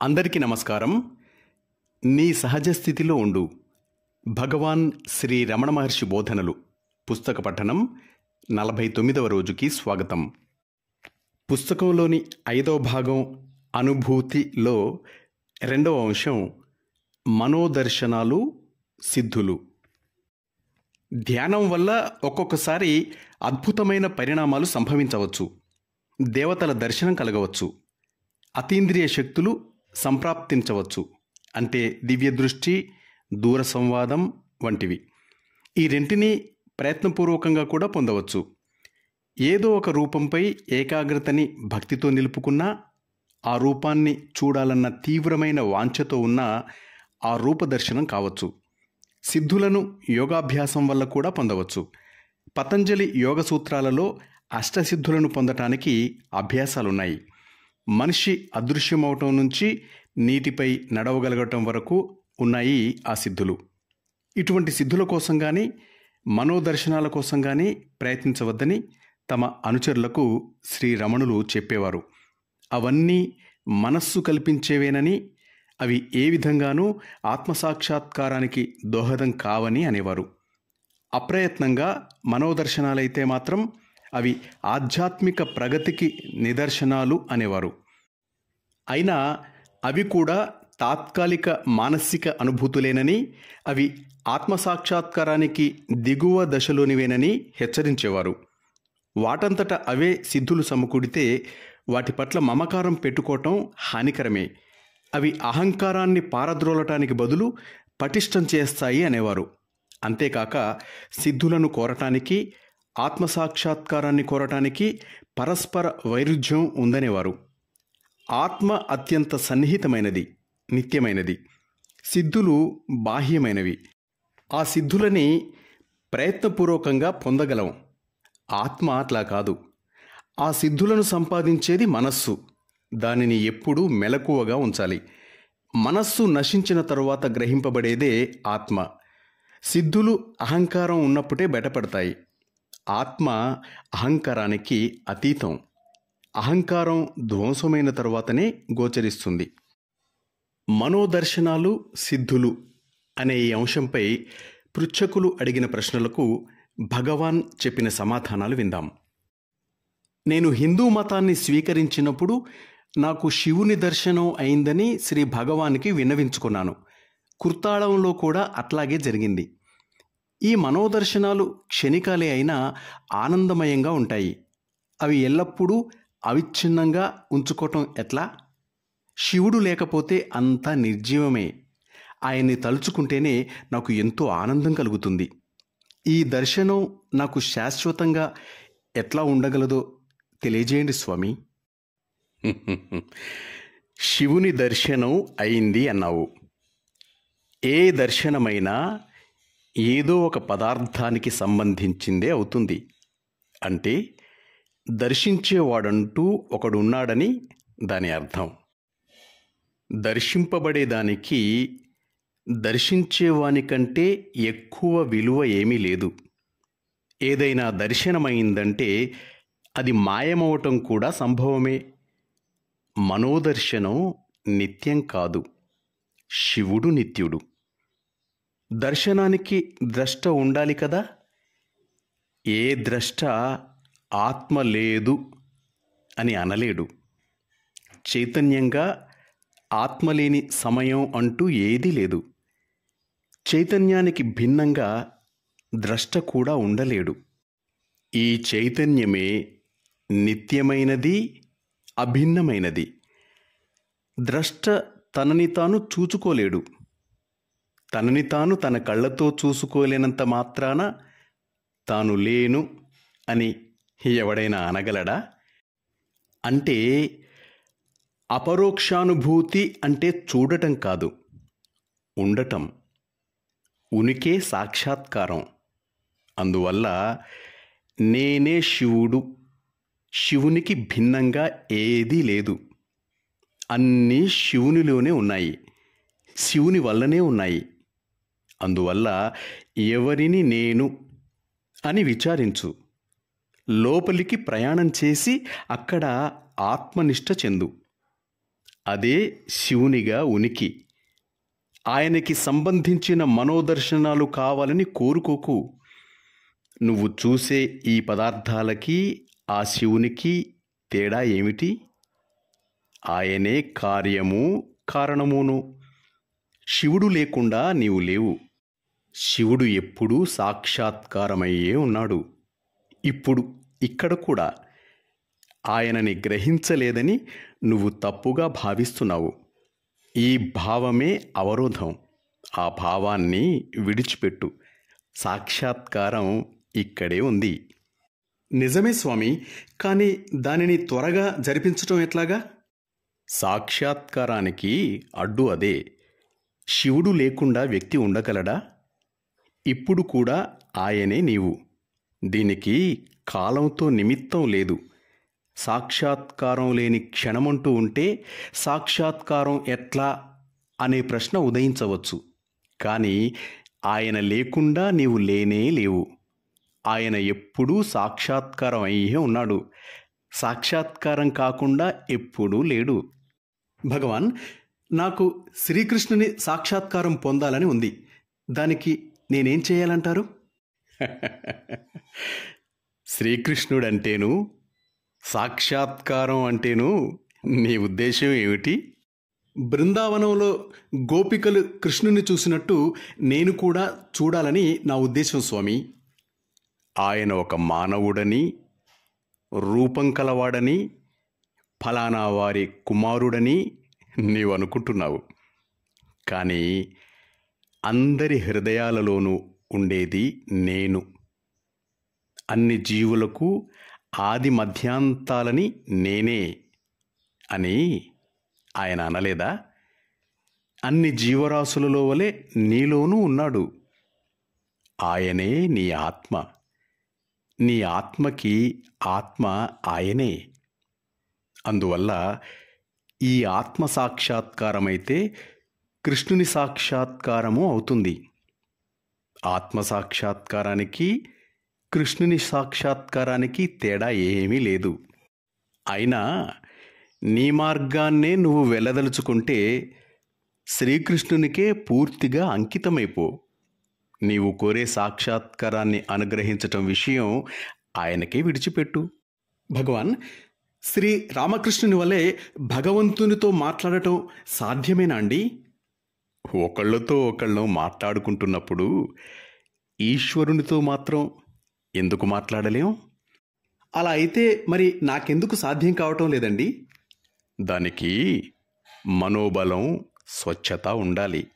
అందరికీ నమస్కారం. నీ సహజ స్థితిలో ఉండు. భగవాన్ శ్రీ రమణ మహర్షి బోధనలు పుస్తక పఠనం 49వ రోజుకి స్వాగతం. పుస్తకంలోని 5వ భాగం అనుభూతిలో 2వ అంశం మనోదర్శనాలు, సిద్ధులు. ధ్యానం వల్ల ఒక్కొక్కసారి అద్భుతమైన పరిణామాలు సంభవించవచ్చు. దేవతల దర్శనం కలగవచ్చు. అతీంద్రియ శక్తులు సంప్రాప్తించవచ్చు. అంటే దివ్య దృష్టి, దూర సంవాదం వంటివి. ఈ రెంటిని ప్రయత్నపూర్వకంగా కూడా పొందవచ్చు. ఏదో ఒక రూపంపై ఏకాగ్రతని భక్తితో నిలుపుకున్నా, ఆ రూపాన్ని చూడాలన్న తీవ్రమైన వాంఛతో ఉన్న ఆ రూపదర్శనం కావచ్చు. సిద్ధులను యోగాభ్యాసం వల్ల కూడా పొందవచ్చు. పతంజలి యోగ సూత్రాలలో అష్టసిద్ధులను పొందటానికి అభ్యాసాలున్నాయి. మనిషి అదృశ్యమవటం నుంచి నీటిపై నడవగలగటం వరకు ఉన్నాయి ఆ సిద్ధులు. ఇటువంటి సిద్ధుల కోసం కానీ, మనోదర్శనాల కోసం కానీ ప్రయత్నించవద్దని తమ అనుచరులకు శ్రీరమణులు చెప్పేవారు. అవన్నీ మనస్సు కల్పించేవేనని, అవి ఏ విధంగానూ ఆత్మసాక్షాత్కారానికి దోహదం కావని అనేవారు. అప్రయత్నంగా మనోదర్శనాలైతే మాత్రం అవి ఆధ్యాత్మిక ప్రగతికి నిదర్శనాలు అనేవారు. అయినా అవి కూడా తాత్కాలిక మానసిక అనుభూతులేనని, అవి ఆత్మసాక్షాత్కారానికి దిగువ దశలోనివేనని హెచ్చరించేవారు. వాటంతట అవే సిద్ధులు సమకూడితే వాటి పట్ల మమకారం పెట్టుకోవటం హానికరమే. అవి అహంకారాన్ని పారద్రోలటానికి బదులు పటిష్టం చేస్తాయి అనేవారు. అంతేకాక సిద్ధులను కోరటానికి, ఆత్మసాక్షాత్కారాన్ని కోరటానికి పరస్పర వైరుధ్యం ఉందనేవారు. ఆత్మ అత్యంత సన్నిహితమైనది, నిత్యమైనది. సిద్ధులు బాహ్యమైనవి. ఆ సిద్ధులని ప్రయత్నపూర్వకంగా పొందగలం. ఆత్మ అట్లా కాదు. ఆ సిద్ధులను సంపాదించేది మనస్సు. దానిని ఎప్పుడూ మెలకువగా ఉంచాలి. మనస్సు నశించిన తరువాత గ్రహింపబడేదే ఆత్మ. సిద్ధులు అహంకారం ఉన్నప్పుడే బయటపడతాయి. ఆత్మ అహంకారానికి అతీతం. అహంకారం ధ్వంసమైన తరువాతనే గోచరిస్తుంది. మనోదర్శనాలు, సిద్ధులు అనే ఈ అంశంపై పృచ్ఛకులు అడిగిన ప్రశ్నలకు భగవాన్ చెప్పిన సమాధానాలు విందాం. నేను హిందూ మతాన్ని స్వీకరించినప్పుడు నాకు శివుని దర్శనం అయిందని శ్రీ భగవానికి విన్నవించుకున్నాను. కృతాళంలో కూడా అట్లాగే జరిగింది. ఈ మనోదర్శనాలు క్షణికాలే అయినా ఆనందమయంగా ఉంటాయి. అవి ఎల్లప్పుడూ అవిచ్ఛిన్నంగా ఉంచుకోవటం ఎట్లా? శివుడు లేకపోతే అంతా నిర్జీవమే. ఆయన్ని తలుచుకుంటేనే నాకు ఎంతో ఆనందం కలుగుతుంది. ఈ దర్శనం నాకు శాశ్వతంగా ఎట్లా ఉండగలదో తెలియజేయండి స్వామి. శివుని దర్శనం అయింది అన్నావు. ఏ దర్శనమైనా ఏదో ఒక పదార్థానికి సంబంధించిందే అవుతుంది. అంటే దర్శించేవాడంటూ ఒకడున్నాడని దాని అర్థం. దర్శింపబడేదానికి దర్శించేవానికంటే ఎక్కువ విలువ ఏమీ లేదు. ఏదైనా దర్శనమైందంటే అది మాయమవటం కూడా సంభవమే. మనోదర్శనం నిత్యం కాదు. శివుడు నిత్యుడు. దర్శనానికి ద్రష్ట ఉండాలి కదా. ఏ ద్రష్ట ఆత్మ లేదు అని అనలేడు. చైతన్యంగా ఆత్మ లేని సమయం అంటూ ఏదీ లేదు. చైతన్యానికి భిన్నంగా ద్రష్ట కూడా ఉండలేడు. ఈ చైతన్యమే నిత్యమైనది, అభిన్నమైనది. ద్రష్ట తనని తాను చూచుకోలేడు. తనని తాను తన కళ్ళతో చూసుకోలేనంత మాత్రాన తాను లేను అని ఎవడైనా అనగలడా? అంటే అపరోక్షానుభూతి అంటే చూడటం కాదు, ఉండటం. ఉనికే సాక్షాత్కారం. అందువల్ల నేనే శివుడు, శివునికి భిన్నంగా ఏదీ లేదు. అన్నీ శివునిలోనే ఉన్నాయి, శివుని వల్లనే ఉన్నాయి. అందువల్ల ఎవరిని నేను అని విచారించు. లోపలికి ప్రయాణం చేసి అక్కడ ఆత్మనిష్ట చెందు. అదే శివునిగా ఉనికి. ఆయనకి సంబంధించిన మనోదర్శనాలు కావాలని కోరుకోకు. నువ్వు చూసే ఈ పదార్థాలకి ఆ శివునికి తేడా ఏమిటి? ఆయనే కార్యము కారణమును. శివుడు లేకుండా నీవు లేవు. శివుడు ఎప్పుడూ సాక్షాత్కారమయ్యే ఉన్నాడు. ఇప్పుడు ఇక్కడ కూడా ఆయనని గ్రహించలేదని నువ్వు తప్పుగా భావిస్తున్నావు. ఈ భావమే అవరోధం. ఆ భావాన్ని విడిచిపెట్టు. సాక్షాత్కారం ఇక్కడే ఉంది. నిజమే స్వామి, కానీ దానిని త్వరగా జరిపించటం ఎట్లాగా? సాక్షాత్కారానికి అడ్డు అదే. శివుడు లేకుండా వ్యక్తి ఉండగలడా? ఇప్పుడు కూడా ఆయనే నీవు. దీనికి కాలంతో నిమిత్తం లేదు. సాక్షాత్కారం లేని క్షణమంటూ ఉంటే సాక్షాత్కారం ఎట్లా అనే ప్రశ్న ఉదయించవచ్చు. కానీ ఆయన లేకుండా నీవు లేనే లేవు. ఆయన ఎప్పుడూ సాక్షాత్కారం అయ్యే ఉన్నాడు. సాక్షాత్కారం కాకుండా ఎప్పుడూ లేడు. భగవాన్, నాకు శ్రీకృష్ణుని సాక్షాత్కారం పొందాలని ఉంది. దానికి నేనేం చేయాలంటారు? శ్రీకృష్ణుడంటేను, సాక్షాత్కారం అంటేను నీ ఉద్దేశం ఏమిటి? బృందావనంలో గోపికలు కృష్ణుని చూసినట్టు నేను కూడా చూడాలని నా ఉద్దేశం స్వామి. ఆయన ఒక మానవుడని, రూపం కలవాడని, ఫలానా వారి కుమారుడని నీవు అనుకుంటున్నావు. కానీ అందరి హృదయాలలోనూ ఉండేది నేను. అన్ని జీవులకు ఆది మధ్యాంతాలని నేనే అని ఆయన అనలేదా? అన్ని జీవరాశులలో వలె నీలోనూ ఉన్నాడు. ఆయనే నీ ఆత్మ. నీ ఆత్మకి ఆత్మ ఆయనే. అందువల్ల ఈ ఆత్మ సాక్షాత్కారమైతే కృష్ణుని సాక్షాత్కారము అవుతుంది. ఆత్మ సాక్షాత్కారానికి కృష్ణుని సాక్షాత్కారానికి తేడా ఏమీ లేదు. అయినా నీ మార్గాన్నే నువ్వు వెళ్ళదలుచుకుంటే శ్రీకృష్ణునికే పూర్తిగా అంకితమైపో. నీవు కోరే సాక్షాత్కారాన్ని అనుగ్రహించటం విషయం ఆయనకే విడిచిపెట్టు. భగవాన్, శ్రీ రామకృష్ణుని వలె భగవంతునితో మాట్లాడటం సాధ్యమేనా అండి? ఒకళ్ళతో ఒకళ్ళు మాట్లాడుకుంటున్నప్పుడు ఈశ్వరునితో మాత్రం ఎందుకు మాట్లాడలేం? అలా అయితే మరి నాకెందుకు సాధ్యం కావటం లేదండి? దానికి మనోబలం, స్వచ్ఛత ఉండాలి.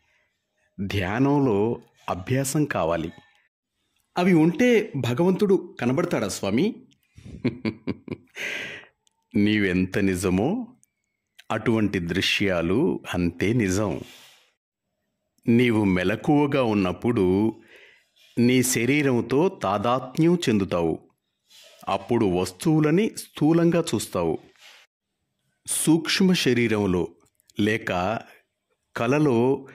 ధ్యానంలో అభ్యాసం కావాలి. అవి ఉంటే భగవంతుడు కనబడతాడా స్వామి? నీవెంత నిజమో అటువంటి దృశ్యాలు అంతే నిజం. నీవు మెలకువగా ఉన్నప్పుడు నీ శరీరంతో తాదాత్మ్యం చెందుతావు. అప్పుడు వస్తువులని స్థూలంగా చూస్తావు. సూక్ష్మ శరీరంలో లేక కలలో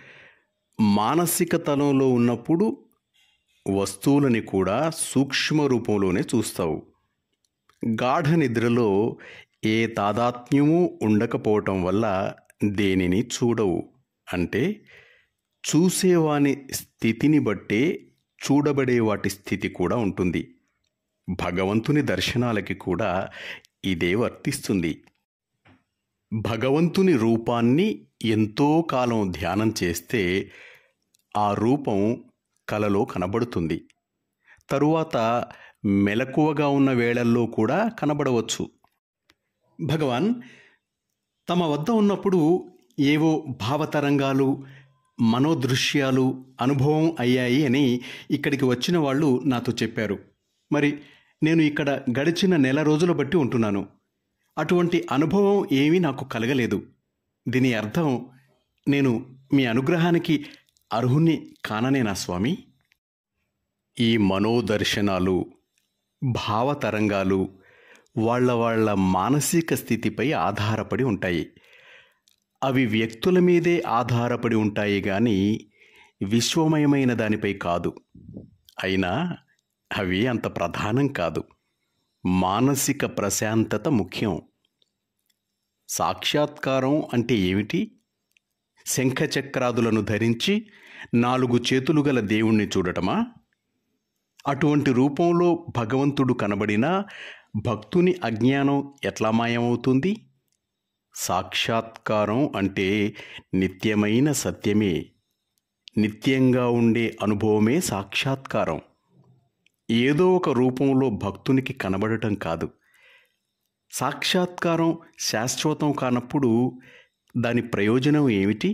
మానసిక తలంలో ఉన్నప్పుడు వస్తువులని కూడా సూక్ష్మ రూపంలోనే చూస్తావు. గాఢ నిద్రలో ఏ తాదాత్మ్యమూ ఉండకపోవటం వల్ల దేనిని చూడవు. అంటే చూసేవాని స్థితిని బట్టే చూడబడే వాటి స్థితి కూడా ఉంటుంది. భగవంతుని దర్శనాలకి కూడా ఇదే వర్తిస్తుంది. భగవంతుని రూపాన్ని ఎంతో కాలం ధ్యానం చేస్తే ఆ రూపం కలలో కనబడుతుంది. తరువాత మెలకువగా ఉన్న వేళల్లో కూడా కనబడవచ్చు. భగవాన్, తమ వద్ద ఉన్నప్పుడు ఏవో భావతరంగాలు, మనోదృశ్యాలు అనుభవం అయ్యాయి అని ఇక్కడికి వచ్చిన వాళ్ళు నాతో చెప్పారు. మరి నేను ఇక్కడ గడిచిన నెల రోజుల బట్టి ఉంటున్నాను. అటువంటి అనుభవం ఏమీ నాకు కలగలేదు. దీని అర్థం నేను మీ అనుగ్రహానికి అర్హుణ్ణి కాననేనా స్వామి? ఈ మనోదర్శనాలు, భావతరంగాలు వాళ్ళ మానసిక స్థితిపై ఆధారపడి ఉంటాయి. అవి వ్యక్తుల మీదే ఆధారపడి ఉంటాయి కానీ విశ్వమయమైన దానిపై కాదు. అయినా అవి అంత ప్రధానం కాదు. మానసిక ప్రశాంతత ముఖ్యం. సాక్షాత్కారం అంటే ఏమిటి? శంఖచక్రాదులను ధరించి 4 చేతులు గల దేవుణ్ణి చూడటమా? అటువంటి రూపంలో భగవంతుడు కనబడినా భక్తుని అజ్ఞానం ఎట్లా మాయమవుతుంది? సాక్షాత్కారం అంటే నిత్యమైన సత్యమే. నిత్యంగా ఉండే అనుభవమే సాక్షాత్కారం. ఏదో ఒక రూపంలో భక్తునికి కనబడటం కాదు. సాక్షాత్కారం శాశ్వతం కానప్పుడు దాని ప్రయోజనం ఏమిటి?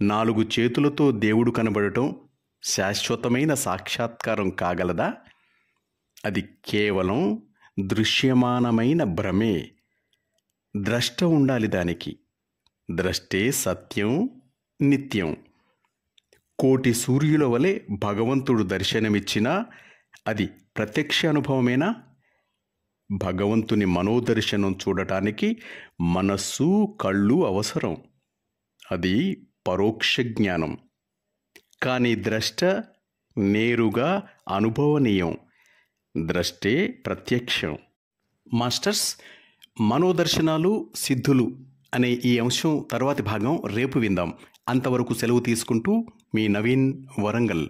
4 చేతులతో దేవుడు కనబడటం శాశ్వతమైన సాక్షాత్కారం కాగలదా? అది కేవలం దృశ్యమానమైన భ్రమే. ద్రష్ట ఉండాలి దానికి. ద్రష్టే సత్యం, నిత్యం. కోటి సూర్యుల వలె భగవంతుడు దర్శనమిచ్చినా అది ప్రత్యక్ష అనుభవమేనా? భగవంతుని మనోదర్శనం చూడటానికి మనస్సు, కళ్ళు అవసరం. అది పరోక్ష జ్ఞానం. కానీ ద్రష్ట నేరుగా అనుభవనీయం. ద్రష్టే ప్రత్యక్షం. మాస్టర్స్, మనోదర్శనాలు, సిద్ధులు అనే ఈ అంశం తర్వాతి భాగం రేపు విందాం. అంతవరకు సెలవు తీసుకుంటూ మీ నవీన్, వరంగల్.